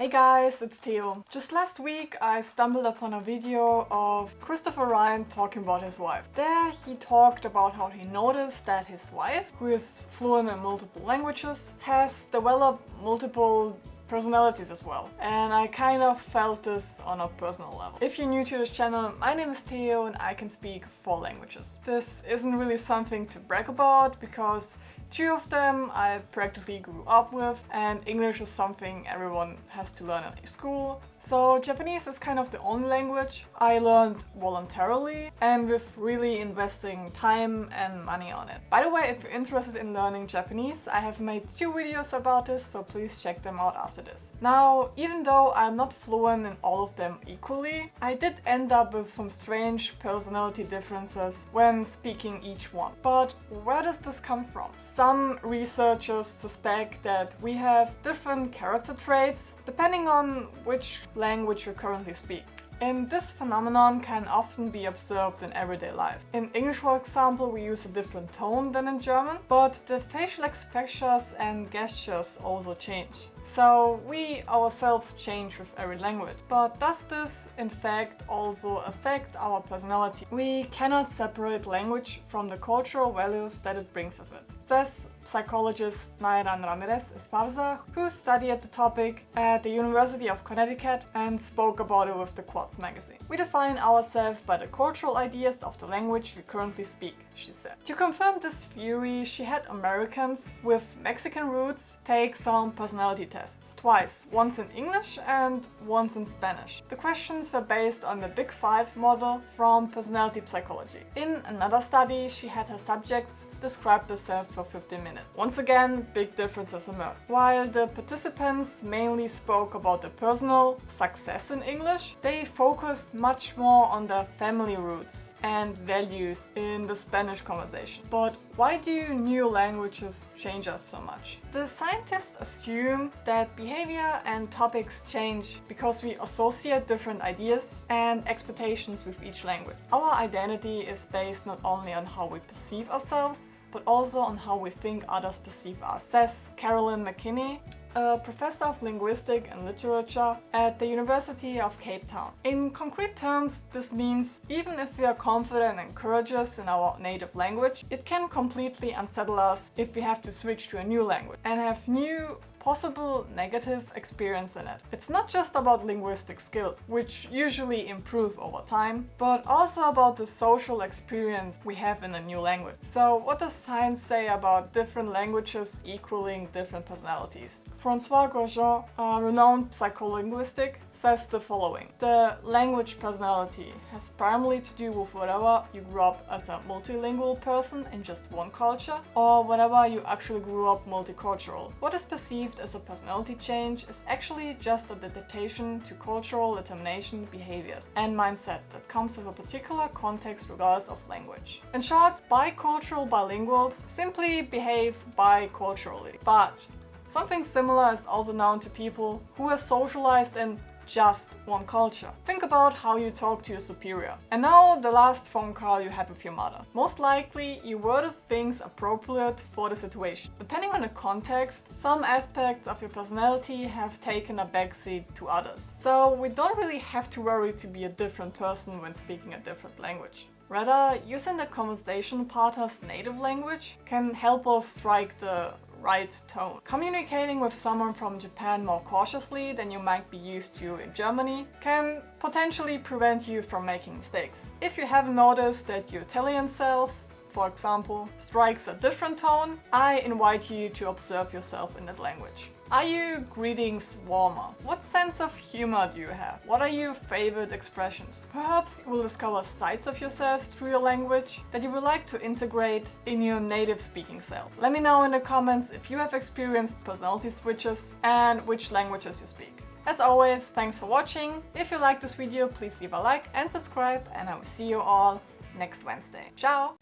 Hey guys, it's Theo. Just last week I stumbled upon a video of Christopher Ryan talking about his wife. There he talked about how he noticed that his wife, who is fluent in multiple languages, has developed multiple personalities as well. And I kind of felt this on a personal level. If you're new to this channel, my name is Theo and I can speak 4 languages. This isn't really something to brag about because 2 of them I practically grew up with, and English is something everyone has to learn in school. So Japanese is kind of the only language I learned voluntarily and with really investing time and money on it. By the way, if you're interested in learning Japanese, I have made 2 videos about this, so please check them out after this. Now, even though I'm not fluent in all of them equally, I did end up with some strange personality differences when speaking each one. But where does this come from? Some researchers suspect that we have different character traits depending on which language you currently speak. And this phenomenon can often be observed in everyday life. In English, for example, we use a different tone than in German, but the facial expressions and gestures also change. So we ourselves change with every language. But does this in fact also affect our personality? We cannot separate language from the cultural values that it brings with it, says psychologist Ramírez-Esparza, who studied the topic at the University of Connecticut and spoke about it with the Quartz magazine. We define ourselves by the cultural ideas of the language we currently speak, she said. To confirm this theory, she had Americans with Mexican roots take some personality tests, twice, once in English and once in Spanish. The questions were based on the Big 5 model from personality psychology. In another study, she had her subjects describe themselves for 15 minutes. Once again, big differences emerged. While the participants mainly spoke about their personal success in English, they focused much more on their family roots and values in the Spanish conversation. But why do new languages change us so much? The scientists assume that behavior and topics change because we associate different ideas and expectations with each language. Our identity is based not only on how we perceive ourselves, but also on how we think others perceive us, says Carolyn McKinney, a professor of linguistics and literature at the University of Cape Town. In concrete terms, this means even if we are confident and courageous in our native language, it can completely unsettle us if we have to switch to a new language and have new possible negative experience in it. It's not just about linguistic skills, which usually improve over time, but also about the social experience we have in a new language. So what does science say about different languages equaling different personalities? François Grosjean, a renowned psycholinguistic, says the following: the language personality has primarily to do with whether you grew up as a multilingual person in just one culture or whether you actually grew up multicultural. What is perceived as a personality change is actually just an adaptation to cultural determination behaviors and mindset that comes with a particular context regardless of language. In short, bicultural bilinguals simply behave biculturally. But something similar is also known to people who are socialized in just one culture. Think about how you talk to your superior. And now the last phone call you had with your mother. Most likely you worded things appropriate for the situation. Depending on the context, some aspects of your personality have taken a backseat to others. So we don't really have to worry to be a different person when speaking a different language. Rather, using the conversation partner's native language can help us strike the right tone. Communicating with someone from Japan more cautiously than you might be used to in Germany can potentially prevent you from making mistakes. If you haven't noticed that your Italian self, for example, strikes a different tone, I invite you to observe yourself in that language. Are you greetings warmer? What sense of humor do you have? What are your favorite expressions? Perhaps you will discover sides of yourselves through your language that you would like to integrate in your native speaking self. Let me know in the comments if you have experienced personality switches and which languages you speak. As always, thanks for watching. If you like this video, please leave a like and subscribe, and I will see you all next Wednesday. Ciao!